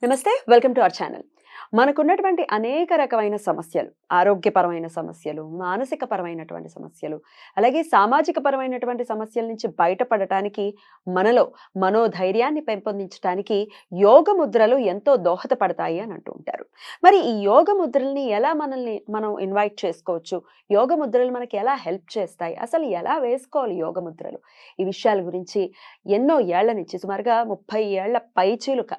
నమస్తే, welcome to our channel. మనకున్నటువంటి అనేక రకమైన సమస్యలు, ఆరోగ్యపరమైన సమస్యలు, మానసిక పరమైనటువంటి సమస్యలు, అలాగే సామాజిక పరమైనటువంటి సమస్యల నుంచి బయటపడటానికి మనలో మనోధైర్యాన్ని పెంపొందించడానికి యోగ ముద్రలు ఎంతో దోహదపడతాయి అని అంటూ ఉంటారు. మరి ఈ యోగ ముద్రల్ని ఎలా మనం ఇన్వైట్ చేసుకోవచ్చు? యోగ ముద్రలు మనకి ఎలా హెల్ప్ చేస్తాయి? అసలు ఎలా వేసుకోవాలి యోగ ముద్రలు? ఈ విషయాల గురించి ఎన్నో ఏళ్ల నుంచి, సుమారుగా 30 ఏళ్ల పైచీలుక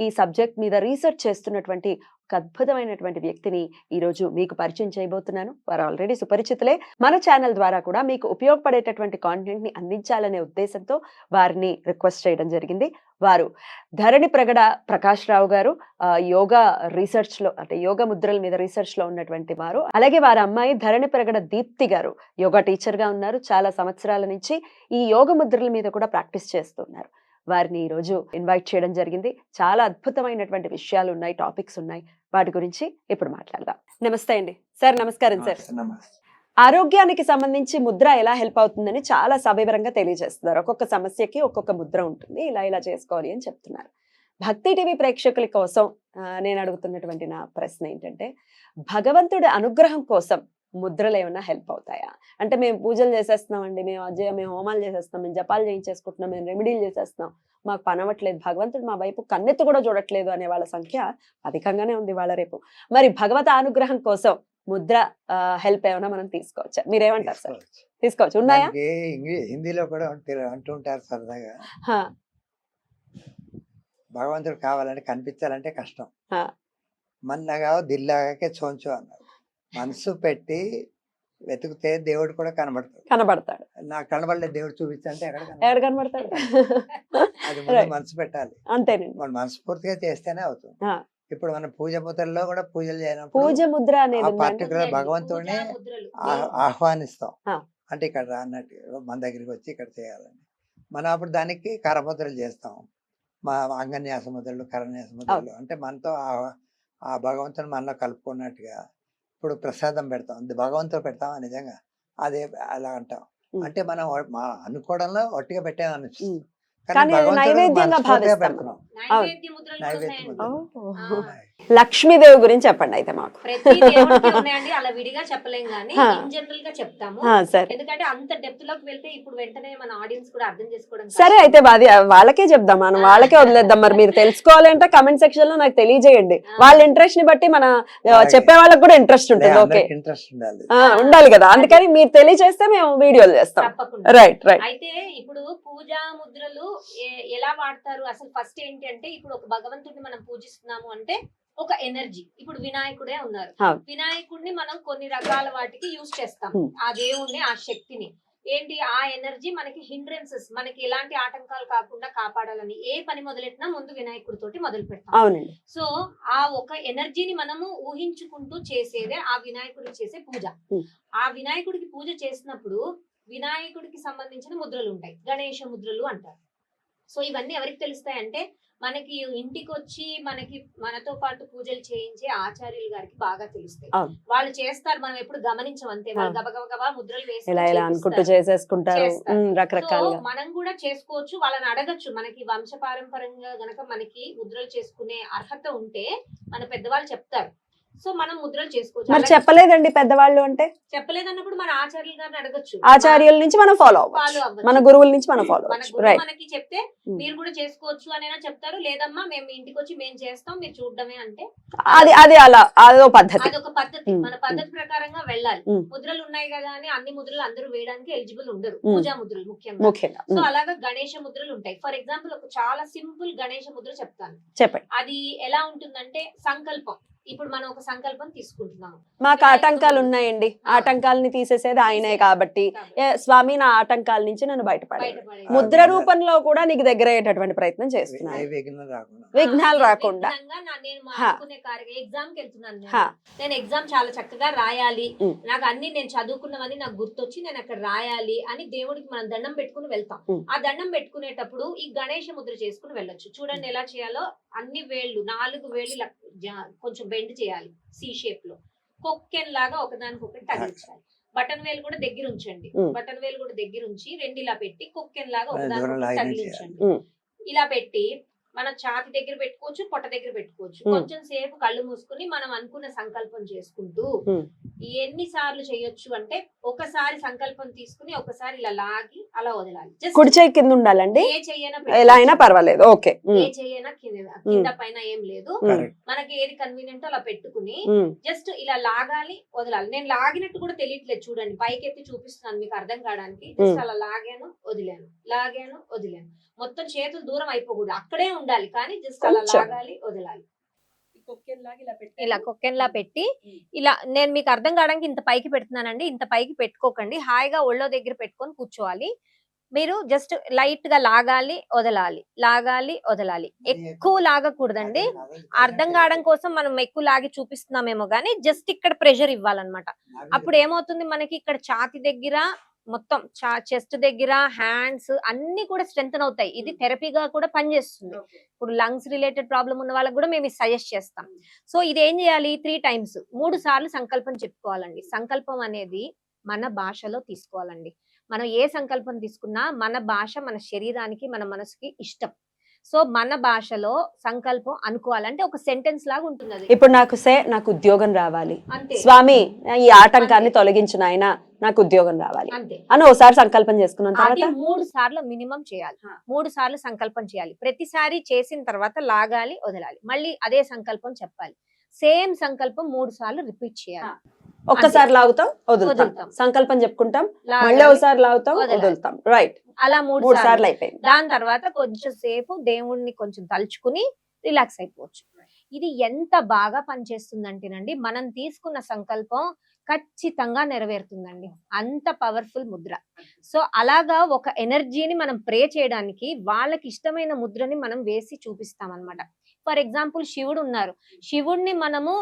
ఈ సబ్జెక్ట్ మీద రీసెర్చ్ చేస్తున్నటువంటి ఒక అద్భుతమైనటువంటి వ్యక్తిని ఈరోజు మీకు పరిచయం చేయబోతున్నాను. వారు ఆల్రెడీ సుపరిచితులే. మన ఛానల్ ద్వారా కూడా మీకు ఉపయోగపడేటటువంటి కాంటెంట్ ని అందించాలనే ఉద్దేశంతో వారిని రిక్వెస్ట్ చేయడం జరిగింది. వారు ధరణి ప్రగడ ప్రకాష్ రావు గారు యోగా రీసెర్చ్ లో, అంటే యోగ ముద్రల మీద రీసెర్చ్ లో ఉన్నటువంటి వారు. అలాగే వారి అమ్మాయి ధరణి ప్రగడ దీప్తి గారు యోగా టీచర్ గా ఉన్నారు. చాలా సంవత్సరాల నుంచి ఈ యోగ ముద్రల మీద కూడా ప్రాక్టీస్ చేస్తున్నారు. వారిని ఈరోజు ఇన్వైట్ చేయడం జరిగింది. చాలా అద్భుతమైనటువంటి విషయాలు ఉన్నాయి, టాపిక్స్ ఉన్నాయి. వాటి గురించి ఇప్పుడు మాట్లాడదాం. నమస్తే అండి సార్. నమస్కారం సార్. ఆరోగ్యానికి సంబంధించి ముద్ర ఎలా హెల్ప్ అవుతుందని చాలా సవివరంగా తెలియజేస్తున్నారు. ఒక్కొక్క సమస్యకి ఒక్కొక్క ముద్ర ఉంటుంది, ఇలా ఇలా చేసుకోవాలి అని చెప్తున్నారు. భక్తి టీవీ ప్రేక్షకుల కోసం నేను అడుగుతున్నటువంటి నా ప్రశ్న ఏంటంటే, భగవంతుడి అనుగ్రహం కోసం ముద్రలు ఏమైనా హెల్ప్ అవుతాయా? అంటే మేము పూజలు చేసేస్తున్నామండి, మేము హోమాలు చేసేస్తున్నాం, మేము జపాలు చేయించేసుకుంటున్నాం, మేము రెమెడీలు చేసేస్తున్నాం, మాకు పని అవ్వట్లేదు, భగవంతుడు మా వైపు కన్నెత్తు కూడా చూడట్లేదు అనే వాళ్ళ సంఖ్య అధికంగానే ఉంది వాళ్ళ రేపు. మరి భగవత అనుగ్రహం కోసం ముద్ర హెల్ప్ ఏమైనా మనం తీసుకోవచ్చా? మీరేమంటారు సార్? తీసుకోవచ్చు. ఉన్నాయా? హిందీలో కూడా అంటుంటారు సరదాగా, భగవంతుడు కావాలంటే కనిపించాలంటే కష్టం, మన్నగా దిల్లాగే చోంచు అన్నారు. మనసు పెట్టి వెతికితే దేవుడు కూడా కనబడతాడు. నాకు కనబడలేదు, దేవుడు చూపించంటే ఎక్కడ కనబడతాడు? అది ముందు మనసు పెట్టాలి. అంతేనండి. మనం మనస్ఫూర్తిగా చేస్తేనే అవుతుంది. ఇప్పుడు మన పూజ ముద్రలో కూడా పూజలు చేయనప్పుడు పూజ ముద్ర అనేది పర్టికులర్ భగవంతుడిని ఆహ్వానిస్తాం. అంటే ఇక్కడ అన్నట్టు మన దగ్గరికి వచ్చి ఇక్కడ చేయాలని మనం అప్పుడు దానికి కరముద్రలు చేస్తాం. మా అంగన్యాస ముద్రలు, కరన్యాస ముద్రలు అంటే మనతో ఆ భగవంతుని మనలో కలుపుకున్నట్టుగా. ఇప్పుడు ప్రసాదం పెడతాం, భగవంతుడు పెడతాం నిజంగా అదే అలా అంటాం. అంటే మనం అనుకోవడంలో ఒట్టిగా పెట్టామనిపిస్తుంది, లక్ష్మీదేవి గురించి చెప్పండి అయితే మాకు. అలా విడిగా చెప్పలేం కానీ జనరల్ గా చెప్తాము, ఎందుకంటే అంత డెప్త్ లోకి వెళ్తే ఇప్పుడు వెంటనే మన ఆడియన్స్ కూడా అర్థం చేసుకోవడం. సరే అయితే వాళ్ళకే చెప్దాం, మనం వాళ్ళకే వదిలేద్దాం. మరి మీరు తెలుసుకోవాలంటే కమెంట్ సెక్షన్ లో నాకు తెలియజేయండి. వాళ్ళ ఇంట్రెస్ట్ ని బట్టి మన చెప్పే వాళ్ళకి కూడా ఇంట్రెస్ట్ ఉంటుంది. ఓకే, ఉండాలి కదా, అందుకని మీరు తెలియజేస్తే మేము వీడియోలు చేస్తాం. Right right. అయితే ఇప్పుడు పూజా ముద్రలు ఎలా వాడతారు? అసలు ఫస్ట్ ఏంటి అంటే, ఇప్పుడు ఒక భగవంతుడిని మనం పూజిస్తున్నాము అంటే ఒక ఎనర్జీ. ఇప్పుడు వినాయకుడే ఉన్నారు, వినాయకుడిని మనం కొన్ని రకాల వాటికి యూజ్ చేస్తాం. ఆ దేవుణ్ణి, ఆ శక్తిని ఏంటి, ఆ ఎనర్జీ మనకి హిండ్రెన్సెస్, మనకి ఎలాంటి ఆటంకాలు కాకుండా కాపాడాలని ఏ పని మొదలెట్టినా ముందు వినాయకుడి తోటి మొదలు పెడతాం. సో ఆ ఒక ఎనర్జీని మనము ఊహించుకుంటూ చేసేదే ఆ వినాయకుడికి చేసే పూజ. ఆ వినాయకుడికి పూజ చేసినప్పుడు వినాయకుడికి సంబంధించిన ముద్రలు ఉంటాయి, గణేష ముద్రలు అంటారు. సో ఇవన్నీ ఎవరికి తెలుస్తాయి అంటే, మనకి ఇంటికి వచ్చి మనతో పాటు పూజలు చేయించే ఆచార్యులు గారికి బాగా తెలుస్తాయి. వాళ్ళు చేస్తారు, మనం ఎప్పుడు గమనించం అంతే. వాళ్ళు గబగబా ముద్రలు వేసి మనం కూడా చేసుకోవచ్చు. వాళ్ళని అడగచ్చు, మనకి వంశపారంపరంగా గనక మనకి ముద్రలు చేసుకునే అర్హత ఉంటే మన పెద్దవాళ్ళు చెప్తారు. సో మనం ముద్రలు చేసుకోవచ్చు. మరి చెప్పలేదండి పెద్దవాళ్ళు అంటే, చెప్పలేదన్నప్పుడు మన ఆచార్యుల గారిని అడగచ్చు. ఆచార్యుల నుంచి మనం ఫాలో అవ్వాలి, మన గురువుల నుంచి మనం ఫాలో అవ్వాలి. మనకి చెప్తే మీరు కూడా చేసుకోవచ్చు అని చెప్తారు. లేదమ్మా మేము ఇంటికి వచ్చి మేము చేస్తాం, మీరు చూడడమే అంటే అది అలా అదొక పద్ధతి. మన పద్ధతి ప్రకారంగా వెళ్ళాలి. ముద్రలు ఉన్నాయి కదా అని అన్ని ముద్రలు అందరూ వేయడానికి ఎలిజిబుల్ ఉండరు, పూజా ముద్రలు ముఖ్యంగా. సో అలాగా గణేష ముద్రలు ఉంటాయి. ఫర్ ఎగ్జాంపుల్ ఒక చాలా సింపుల్ గణేష ముద్ర చెప్తాను. చెప్పండి. అది ఎలా ఉంటుందంటే, సంకల్పం. ఇప్పుడు మనం ఒక సంకల్పం తీసుకుంటున్నాము, మాకు ఆటంకాలు ఉన్నాయండి, ఆటంకాలని తీసేసేది ఆయనే కాబట్టి స్వామి నా ఆటంకాల నుంచి నన్ను బయటపడాలి, ముద్ర రూపంలో కూడా నీకు దగ్గర అయ్యేటటువంటి ప్రయత్నం చేస్తున్నాను, విఘ్నాలు రాకుండా. ఎగ్జామ్ కి వెళ్తున్నాను నేను ఎగ్జామ్ చాలా చక్కగా రాయాలి, నాకు అన్ని నేను చదువుకున్నవన్నీ నాకు గుర్తొచ్చి నేను అక్కడ రాయాలి అని దేవుడికి మనం దండం పెట్టుకుని వెళ్తాం. ఆ దండం పెట్టుకునేటప్పుడు ఈ గణేష ముద్ర చేసుకుని వెళ్ళొచ్చు. చూడండి ఎలా చేయాలో. అన్ని వేళ్ళు, 4 వేళ్ళు కొంచెం బెండ్ చేయాలి సి షేప్ లో, కొక్కెన్ లాగా ఒకదానికొకటి తగిలించాలి. బటన్ వేలు కూడా దగ్గర ఉంచండి, బటన్ వేలు కూడా దగ్గర ఉంచి 2 ఇలా పెట్టి కొక్కెన్ లాగా ఒకదానికొకటి తగిలించండి. ఇలా పెట్టి మన ఛాతి దగ్గర పెట్టుకోవచ్చు, పొట్ట దగ్గర పెట్టుకోవచ్చు. కొంచెం సేపు కళ్ళు మూసుకుని మనం అనుకున్న సంకల్పం చేసుకుంటూ ఎన్నిసార్లు చేయొచ్చు అంటే, ఒకసారి సంకల్పం తీసుకుని ఒకసారి ఇలా లాగి అలా వదలాలి. కుడి చేయి కింద ఉండాలండి, ఏ చెయ్యైనా ఎలా అయినా పర్వాలేదు. ఓకే, ఏ చెయ్యైనా కింద పైన ఏం లేదు, మనకి ఏది కన్వీనియంట్ అలా పెట్టుకుని జస్ట్ ఇలా లాగాలి, వదలాలి. నేను లాగినట్టు కూడా తెలియట్లేదు, చూడండి పైకి ఎత్తి చూపిస్తున్నాను మీకు అర్థం కావడానికి. జస్ట్ అలా లాగాను, వదిలాను, లాగాను, వదిలాను. మొత్తం చేతులు దూరం అయిపోకూడదు, అక్కడే ఉండాలి, కానీ జస్ట్ అలా లాగాలి, వదలాలి. ఇలా కొక్కెన్లా పెట్టి ఇలా నేను మీకు అర్థం కావడానికి ఇంత పైకి పెడుతున్నానండి. ఇంత పైకి పెట్టుకోకండి, హాయిగా ఒళ్ళో దగ్గర పెట్టుకొని కూర్చోవాలి. మీరు జస్ట్ లైట్ గా లాగాలి, వదలాలి, లాగాలి, వదలాలి. ఎక్కువ లాగకూడదండి. అర్థం కావడం కోసం మనం ఎక్కువ లాగి చూపిస్తున్నామేమో గానీ జస్ట్ ఇక్కడ ప్రెషర్ ఇవ్వాలన్నమాట. అప్పుడు ఏమవుతుంది, మనకి ఇక్కడ ఛాతి దగ్గర మొత్తం చెస్ట్ దగ్గర హ్యాండ్స్ అన్ని కూడా స్ట్రెంథన్ అవుతాయి. ఇది థెరపీగా కూడా పనిచేస్తుంది. ఇప్పుడు లంగ్స్ రిలేటెడ్ ప్రాబ్లం ఉన్న వాళ్ళకి కూడా మేము సజెస్ట్ చేస్తాం. సో ఇది ఏం చేయాలి, 3 times 3 సార్లు సంకల్పం చెప్పుకోవాలండి. సంకల్పం అనేది మన భాషలో తీసుకోవాలండి. మనం ఏ సంకల్పం తీసుకున్నా మన భాష మన శరీరానికి మన మనసుకి ఇష్టం. సో మన భాషలో సంకల్పం అనుకోవాలంటే ఒక సెంటెన్స్ లాగా ఉంటుంది అది. ఇప్పుడు నాకు ఉద్యోగం రావాలి, అంతే స్వామి ఈ ఆటంకాన్ని తొలగించిన ఆయన నాకు ఉద్యోగం రావాలి అంతే అని ఒకసారి సంకల్పం చేసుకున్న అది తర్వాత 3 సార్లు మినిమం చేయాలి. 3 సార్లు సంకల్పం చేయాలి. ప్రతిసారి చేసిన తర్వాత లాగాలి, వదలాలి, మళ్ళీ అదే సంకల్పం చెప్పాలి. సేమ్ సంకల్పం 3 సార్లు రిపీట్ చేయాలి. ఒక్కసారి లాగుతాం, వదులుతాం, సంకల్పం చెప్పుకుంటాం, మళ్ళీ ఒకసారి లాగుతాం, వదులుతాం. రైట్, అలా 3 సార్లు అయిపోయింది. దాని తర్వాత కొంచెం సేపు దేవుణ్ణి కొంచెం తలుచుకుని రిలాక్స్ అయిపోవచ్చు. ఇది ఎంత బాగా పనిచేస్తుందంటేనండి, మనం తీసుకున్న సంకల్పం ఖచ్చితంగా నెరవేరుతుందండి. అంత పవర్ఫుల్ ముద్ర. సో అలాగా ఒక ఎనర్జీని మనం ప్రే చేయడానికి వాళ్ళకి ఇష్టమైన ముద్రని మనం వేసి చూపిస్తాం అన్నమాట. ఫర్ ఎగ్జాంపుల్ శివుడు ఉన్నారు, శివుడిని మనము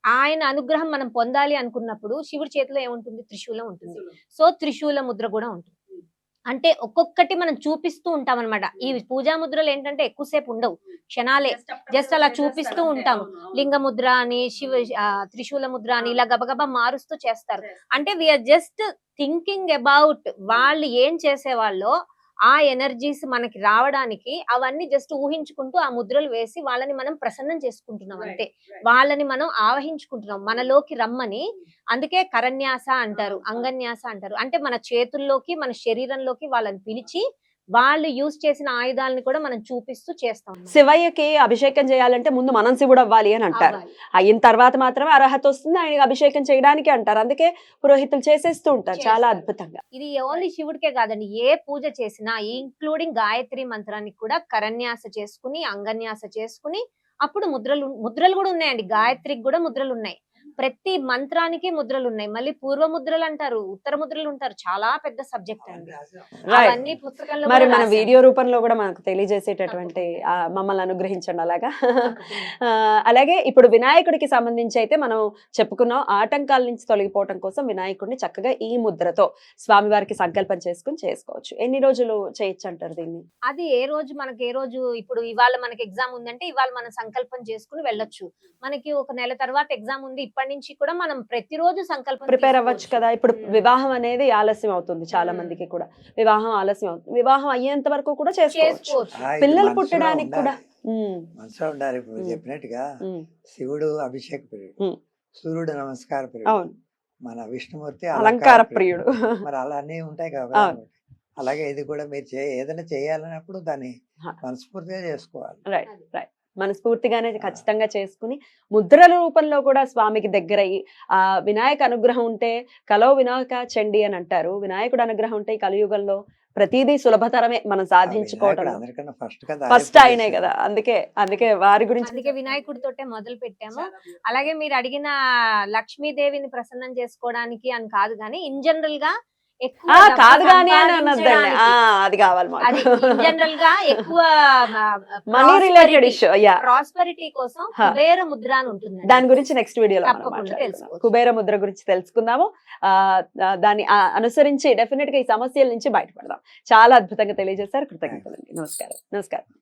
ఆయన అనుగ్రహం మనం పొందాలి అనుకున్నప్పుడు శివుడి చేతిలో ఏముంటుంది, త్రిశూలం ఉంటుంది. సో త్రిశూల ముద్ర కూడా ఉంటుంది. అంటే ఒక్కొక్కటి మనం చూపిస్తూ ఉంటాం అనమాట. ఈ పూజా ముద్రలు ఏంటంటే ఎక్కువసేపు ఉండవు, క్షణాలే, జస్ట్ అలా చూపిస్తూ ఉంటాము. లింగ ముద్ర అని, త్రిశూల ముద్ర అని ఇలా గబగబా మారుస్తూ చేస్తారు. అంటే వీఆర్ జస్ట్ థింకింగ్ అబౌట్ వాళ్ళు ఏం చేసేవాళ్ళో ఆ ఎనర్జీస్ మనకి రావడానికి అవన్నీ జస్ట్ ఊహించుకుంటూ ఆ ముద్రలు వేసి వాళ్ళని మనం ప్రసన్నం చేసుకుంటున్నాం అంతే. వాళ్ళని మనం ఆవహించుకుంటున్నాం మనలోకి రమ్మని. అందుకే కరన్యాస అంటారు, అంగన్యాస అంటారు. అంటే మన చేతుల్లోకి మన శరీరంలోకి వాళ్ళని పిలిచి వాళ్ళు యూజ్ చేసిన ఆయుధాలను కూడా మనం చూపిస్తూ చేస్తాం. శివయ్యకి అభిషేకం చేయాలంటే ముందు మనం శివుడు అవ్వాలి అని అంటారు. అయిన తర్వాత మాత్రమే అర్హత వస్తుంది ఆయనకి అభిషేకం చేయడానికి అంటారు. అందుకే పురోహితులు చేసేస్తూ ఉంటారు చాలా అద్భుతంగా. ఇది ఓన్లీ శివుడికే కాదండి, ఏ పూజ చేసినా ఇంక్లూడింగ్ గాయత్రి మంత్రానికి కూడా కరన్యాస చేసుకుని అంగన్యాస చేసుకుని అప్పుడు ముద్రలు కూడా ఉన్నాయండి. గాయత్రికి కూడా ముద్రలు ఉన్నాయి, ప్రతి మంత్రానికి ముద్రలు ఉన్నాయి. మళ్ళీ పూర్వ ముద్రలు అంటారు, ఉత్తర ముద్రలు అంటారు. చాలా పెద్ద సబ్జెక్ట్ అండి. అవన్నీ పుస్తకంలో మరి మన వీడియో రూపంలో కూడా మనకు తెలియజేసేటటువంటి మమ్మల్ని అనుగ్రహించండి అలాగా. అలాగే ఇప్పుడు వినాయకుడికి సంబంధించి అయితే మనం చెప్పుకున్నాం, ఆటంకాల నుంచి తొలగిపోవటం కోసం వినాయకుడిని చక్కగా ఈ ముద్రతో స్వామివారికి సంకల్పం చేసుకుని చేసుకోవచ్చు. ఎన్ని రోజులు చేయొచ్చు అంటారు దీన్ని? అది ఏ రోజు ఇప్పుడు ఇవాళ మనకి ఎగ్జామ్ ఉందంటే ఇవాళ మనం సంకల్పం చేసుకుని వెళ్ళొచ్చు. మనకి ఒక నెల తర్వాత ఎగ్జామ్ ఉంది, ఇప్పటి నుంచి కూడా మనం ప్రతిరోజు సంకల్పం ప్రిపేర్ అవ్వచ్చు కదా. ఇప్పుడు వివాహం అనేది ఆలస్యం అవుతుంది, చాలా మందికి కూడా వివాహం ఆలస్యం అవుతుంది. వివాహం అయ్యేంత వరకు కూడా చేసుకోవచ్చు, పిల్లలు పుట్టడానికి కూడా మనసులో ఉండాలి. ఇప్పుడు చెప్పినట్టుగా శివుడు అభిషేక ప్రియుడు, సూర్యుడు నమస్కార ప్రియుడు, మన విష్ణుమూర్తి అలంకార ప్రియుడు. మరి అలా అన్నీ ఉంటాయి కాబట్టి అలాగే ఇది కూడా మీరు ఏదైనా చేయాలన్నప్పుడు దాన్ని మనస్ఫూర్తిగా చేసుకోవాలి. రైట్ రైట్, మనస్ఫూర్తిగానే ఖచ్చితంగా చేసుకుని ముద్రల రూపంలో కూడా స్వామికి దగ్గరయ్యి ఆ వినాయక అనుగ్రహం ఉంటే కలో వినాయక చండి అని అంటారు. వినాయకుడు అనుగ్రహం ఉంటే కలియుగంలో ప్రతిదీ సులభతరమే మనం సాధించుకోవడం. ఫస్ట్ ఆయనే కదా, అందుకే వారి గురించి, అందుకే వినాయకుడితోటే మొదలు పెట్టాము. అలాగే మీరు అడిగిన లక్ష్మీదేవిని ప్రసన్నం చేసుకోవడానికి అని కాదు కానీ ఇన్ జనరల్ గా కాదు కానీ అని అన్నదండి, అది కావాలి జనరల్ గా ఎక్కువ మనీ రిలేటెడ్ ఇష్యూ, ప్రాస్పెరిటీ కోసం కుబేర ముద్ర అని ఉంటుంది. దాని గురించి నెక్స్ట్ వీడియోలో కుబేర ముద్ర గురించి తెలుసుకుందాము. దాన్ని అనుసరించి డెఫినెట్ గా ఈ సమస్యల నుంచి బయటపడదాం. చాలా అద్భుతంగా తెలియజేశారు, కృతజ్ఞతలండి. నమస్కారం.